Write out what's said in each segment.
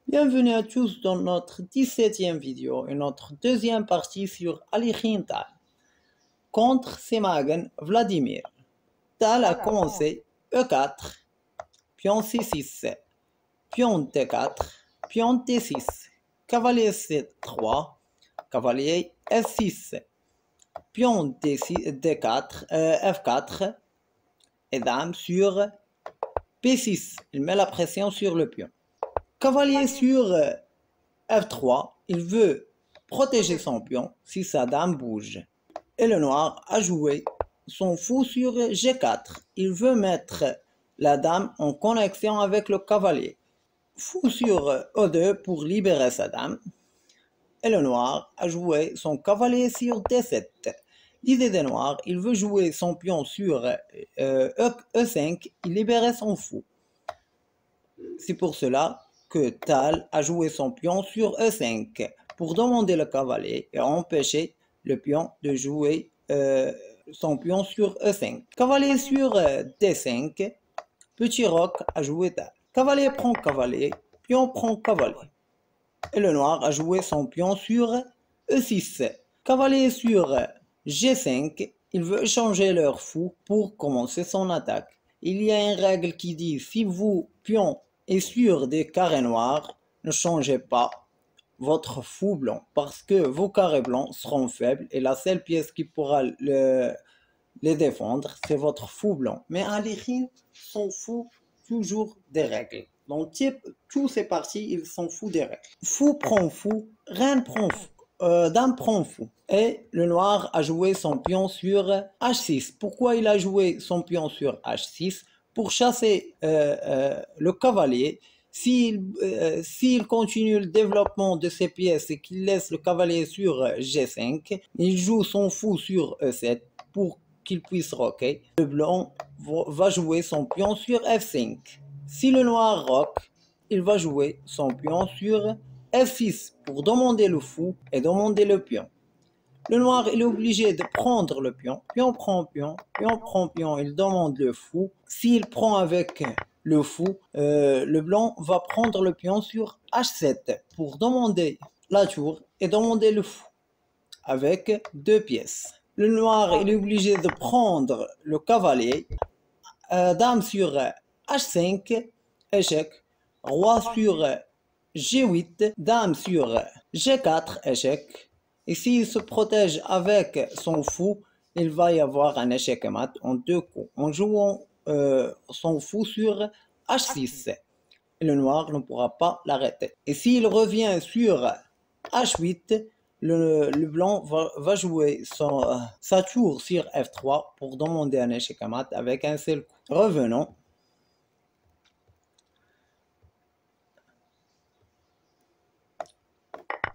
Bienvenue à tous dans notre 17e vidéo et notre deuxième partie sur Alichin Tal contre Semagen Vladimir. Tal a commencé E4, pion C6, pion D4, pion D6, cavalier C3, cavalier F6, pion D4, F4 et dame sur P6. Il met la pression sur le pion. Cavalier sur F3, il veut protéger son pion si sa dame bouge. Et le noir a joué son fou sur G4. Il veut mettre la dame en connexion avec le cavalier. Fou sur E2 pour libérer sa dame. Et le noir a joué son cavalier sur D7. L'idée des noirs, il veut jouer son pion sur E5 et libérer son fou. C'est pour cela que Tal a joué son pion sur E5 pour demander le cavalier et empêcher le pion de jouer son pion sur E5. Cavalier sur D5, petit roc a joué Tal. Cavalier prend cavalier, pion prend cavalier. Et le noir a joué son pion sur E6. Cavalier sur G5, il veut échanger leur fou pour commencer son attaque. Il y a une règle qui dit si vous pion et sur des carrés noirs, ne changez pas votre fou blanc parce que vos carrés blancs seront faibles et la seule pièce qui pourra les défendre, c'est votre fou blanc. Mais Alichin s'en fout toujours des règles. Dans tous ces parties, il s'en fout des règles. Fou prend fou, reine prend fou. Dame prend fou. Et le noir a joué son pion sur H6. Pourquoi il a joué son pion sur H6? Pour chasser le cavalier. S'il continue le développement de ses pièces et qu'il laisse le cavalier sur G5, il joue son fou sur E7 pour qu'il puisse roquer. Le blanc va jouer son pion sur F5. Si le noir roque, il va jouer son pion sur F6 pour demander le fou et demander le pion. Le noir il est obligé de prendre le pion. Pion prend pion, pion prend pion, il demande le fou. S'il prend avec le fou, le blanc va prendre le pion sur H7 pour demander la tour et demander le fou avec deux pièces. Le noir il est obligé de prendre le cavalier. Dame sur H5, échec. Roi sur G8, dame sur G4, échec. Et s'il se protège avec son fou, il va y avoir un échec mat en deux coups, en jouant son fou sur H6. Et le noir ne pourra pas l'arrêter. Et s'il revient sur H8, le blanc va jouer sa tour sur F3 pour demander un échec mat avec un seul coup. Revenons.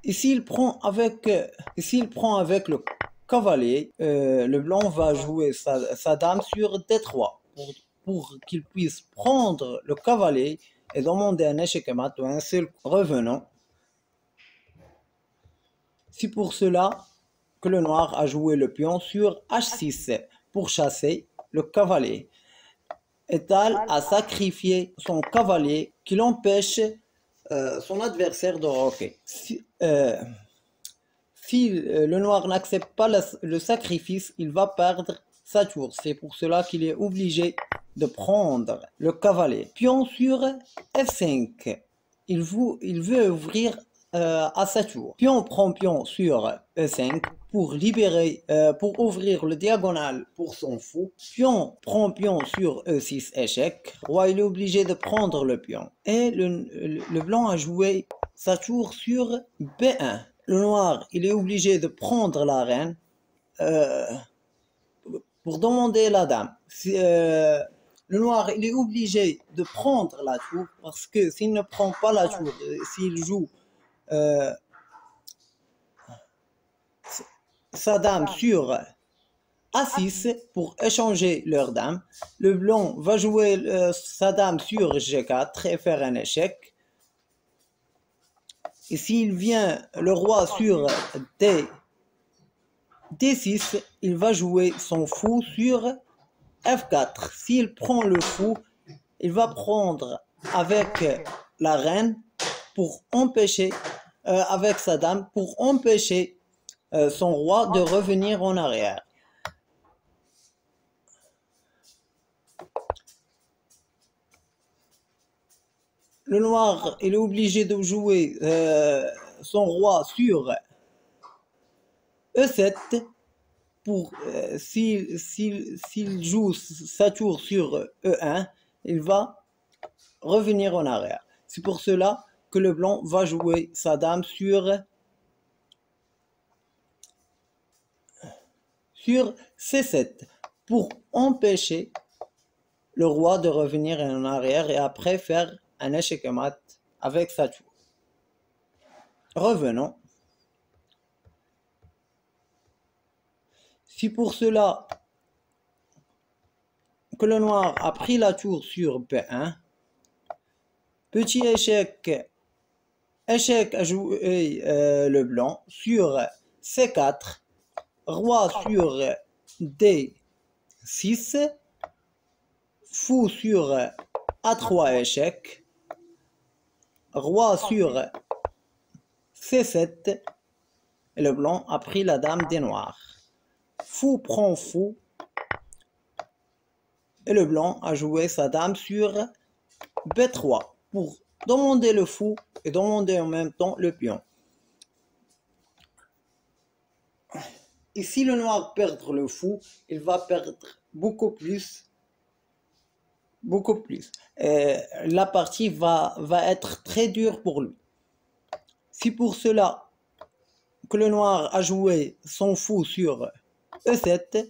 Et s'il prend avec le cavalier, le blanc va jouer sa dame sur D3 pour qu'il puisse prendre le cavalier et demander un échec mat ou un seul coup. Revenons. C'est pour cela que le noir a joué le pion sur H6 pour chasser le cavalier. Et Tal a sacrifié son cavalier qui l'empêche son adversaire de roquer. Si le noir n'accepte pas le sacrifice, il va perdre sa tour. C'est pour cela qu'il est obligé de prendre le cavalier. Pion sur F5. Il veut ouvrir à sa tour. Pion prend pion sur E5 pour libérer, pour ouvrir le diagonal pour son fou. Pion prend pion sur E6, échec. Roi il est obligé de prendre le pion. Et le blanc a joué sa tour sur B1. Le noir il est obligé de prendre la reine pour demander la dame. Le noir il est obligé de prendre la tour parce que s'il ne prend pas la tour, s'il joue sa dame sur A6 pour échanger leur dame, le blanc va jouer sa dame sur G4 et faire un échec. Et s'il vient le roi sur D6, il va jouer son fou sur F4. S'il prend le fou, il va prendre avec la reine pour empêcher, avec sa dame, pour empêcher son roi de revenir en arrière. Le noir, il est obligé de jouer son roi sur E7 pour s'il joue sa tour sur E1, il va revenir en arrière. C'est pour cela que le blanc va jouer sa dame sur C7 pour empêcher le roi de revenir en arrière et après faire un échec mat avec sa tour. Revenons. C'est pour cela que le noir a pris la tour sur B1. Petit échec. Échec à jouer le blanc sur C4. Roi sur D6. Fou sur A3 échec. Roi sur C7. Et le blanc a pris la dame des noirs. Fou prend fou. Et le blanc a joué sa dame sur B3 pour demander le fou et demander en même temps le pion. Et si le noir perd le fou, il va perdre beaucoup plus. La partie va être très dure pour lui. C'est pour cela que le noir a joué son fou sur E7.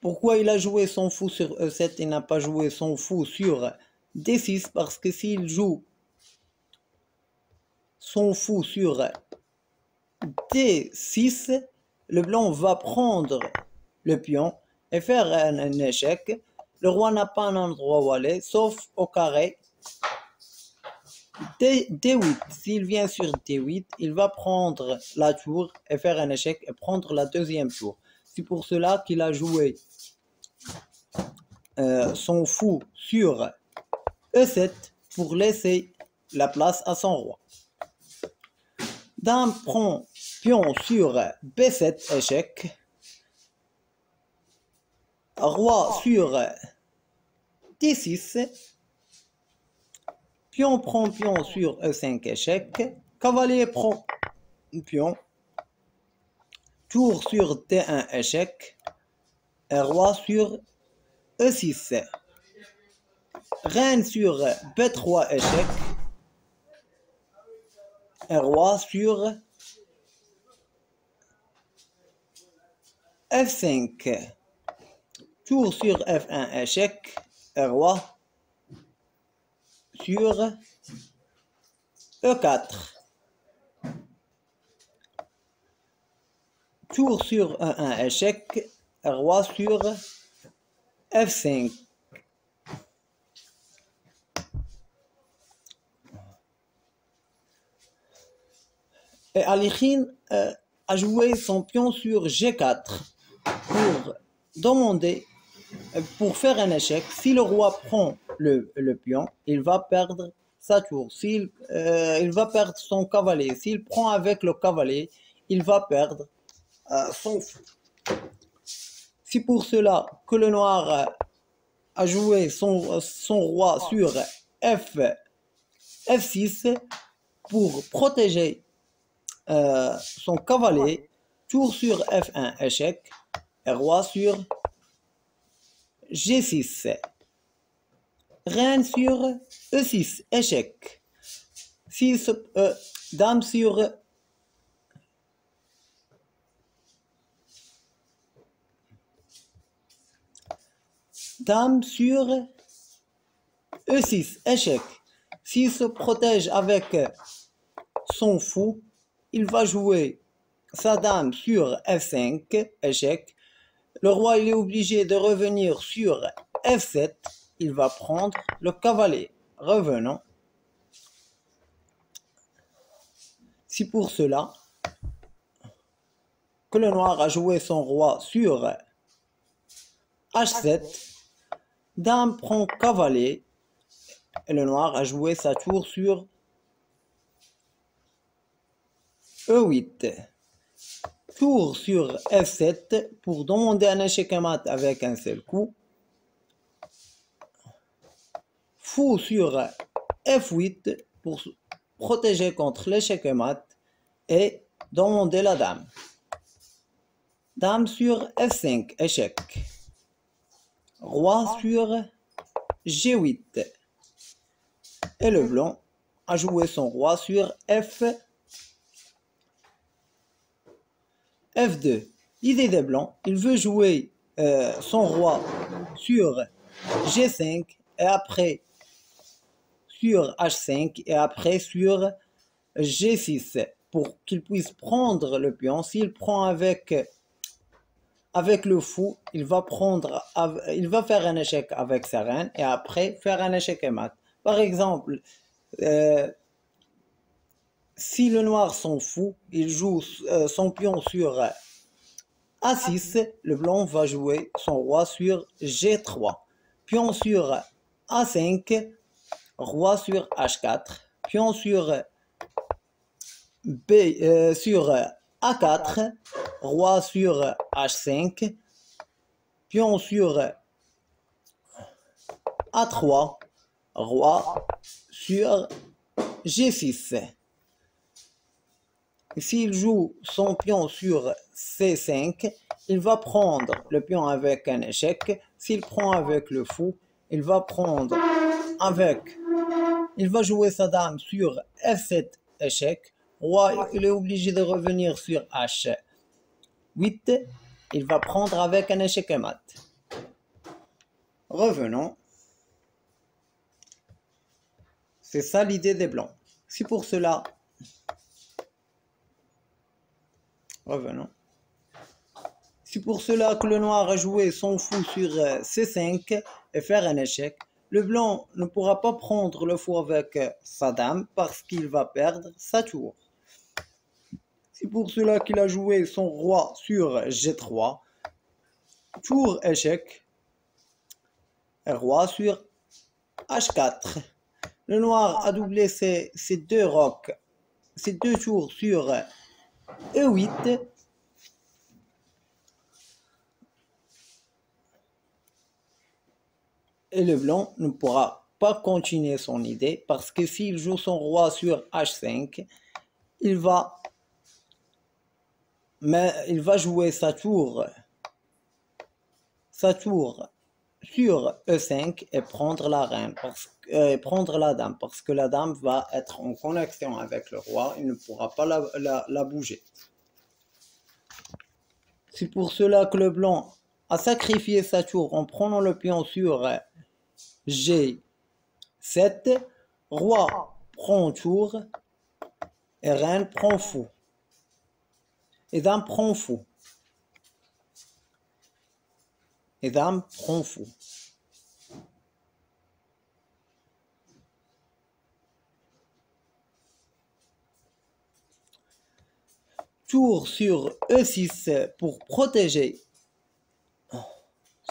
Pourquoi il a joué son fou sur E7 et n'a pas joué son fou sur D6? Parce que s'il joue son fou sur D6, le blanc va prendre le pion et faire un échec. Le roi n'a pas un endroit où aller, sauf au carré. D8, s'il vient sur D8, il va prendre la tour et faire un échec et prendre la deuxième tour. C'est pour cela qu'il a joué son fou sur E7 pour laisser la place à son roi. Dame prend pion sur B7 échec. Roi sur D6. Pion prend pion sur E5 échec. Cavalier prend pion. Tour sur D1 échec. Et roi sur E6. Reine sur B3 échec. Et roi sur F5. Tour sur F1 échec. Et roi sur E4. Tour sur E1 échec. Et roi sur F5. Et Alichin a joué son pion sur G4 pour demander, pour faire un échec. Si le roi prend le pion, il va perdre sa tour. Il va perdre son cavalier. S'il prend avec le cavalier, il va perdre son fou. C'est pour cela que le noir a joué son roi sur F6 pour protéger son cavalier. Tour sur F1 échec et roi sur G6. Reine sur E6 échec. Dame sur E6 échec. S'il se protège avec son fou, il va jouer sa dame sur F5 échec. Le roi il est obligé de revenir sur F7. Il va prendre le cavalier. Revenons. C'est pour cela que le noir a joué son roi sur H7. Dame prend cavalier. Et le noir a joué sa tour sur E8. Tour sur F7 pour demander un échec et mat avec un seul coup. Fou sur F8 pour protéger contre l'échec et mat et demander la dame. Dame sur F5, échec. Roi sur G8. Et le blanc a joué son roi sur F2. L'idée des blancs, il veut jouer son roi sur G5 et après sur H5 et après sur G6 pour qu'il puisse prendre le pion. S'il prend avec le fou, il va faire un échec avec sa reine et après faire un échec et mat. Par exemple, si le noir s'en fout, il joue son pion sur A6, le blanc va jouer son roi sur G3. Pion sur A5, roi sur H4. Pion sur A4, roi sur H5. Pion sur A3, roi sur G6. S'il joue son pion sur C5, il va prendre le pion avec un échec. S'il prend avec le fou, il va jouer sa dame sur F7, échec. Roi, il est obligé de revenir sur H8. Il va prendre avec un échec et mat. Revenons. C'est ça l'idée des blancs. C'est pour cela. Revenons. C'est pour cela que le noir a joué son fou sur C5 et faire un échec. Le blanc ne pourra pas prendre le fou avec sa dame parce qu'il va perdre sa tour. C'est pour cela qu'il a joué son roi sur G3. Tour échec. Et roi sur H4. Le noir a doublé ses deux rocs, ses deux tours sur E8. Et le blanc ne pourra pas continuer son idée parce que s'il joue son roi sur H5, il va jouer sa tour sur E5 et prendre la reine, prendre la dame, parce que la dame va être en connexion avec le roi, il ne pourra pas la bouger. C'est pour cela que le blanc a sacrifié sa tour en prenant le pion sur G7, roi prend tour et reine prend fou. Et dame prend fou. Et dame prend fou. Tour sur E6 pour protéger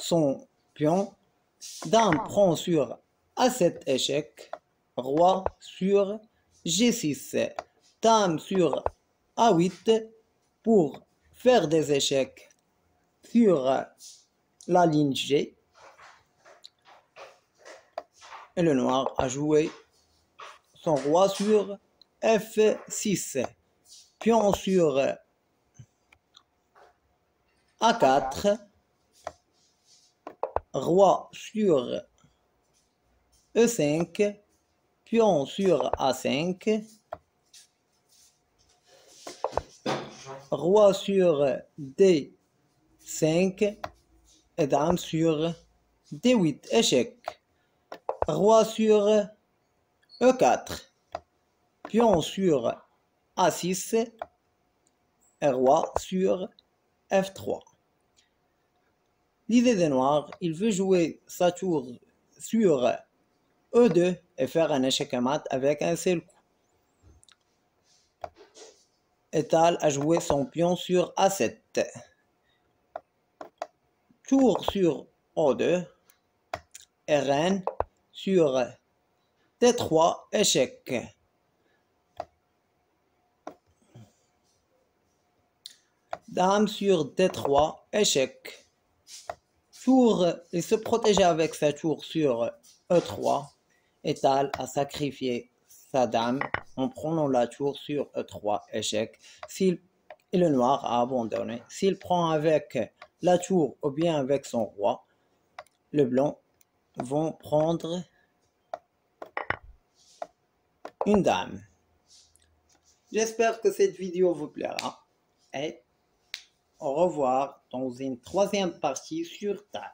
son pion. Dame prend sur A7, échec. Roi sur G6. Dame sur A8 pour faire des échecs sur la ligne G. Et le noir a joué son roi sur F6. Pion sur A4. Roi sur E5. Pion sur A5. Roi sur D5 et dame sur D8, échec. Roi sur E4, pion sur A6 et roi sur F3. L'idée des noirs, il veut jouer sa tour sur E2 et faire un échec à mat avec un seul coup. Étal a joué son pion sur A7. Tour sur O2 et reine sur D3, échec. Dame sur D3, échec. Tour, il se protégeait avec sa tour sur E3. Étal a sacrifié sa dame en prenant la tour sur E3, échec. Et le noir a abandonné. S'il prend avec la tour ou bien avec son roi, le blanc vont prendre une dame. J'espère que cette vidéo vous plaira et au revoir dans une troisième partie sur Tal.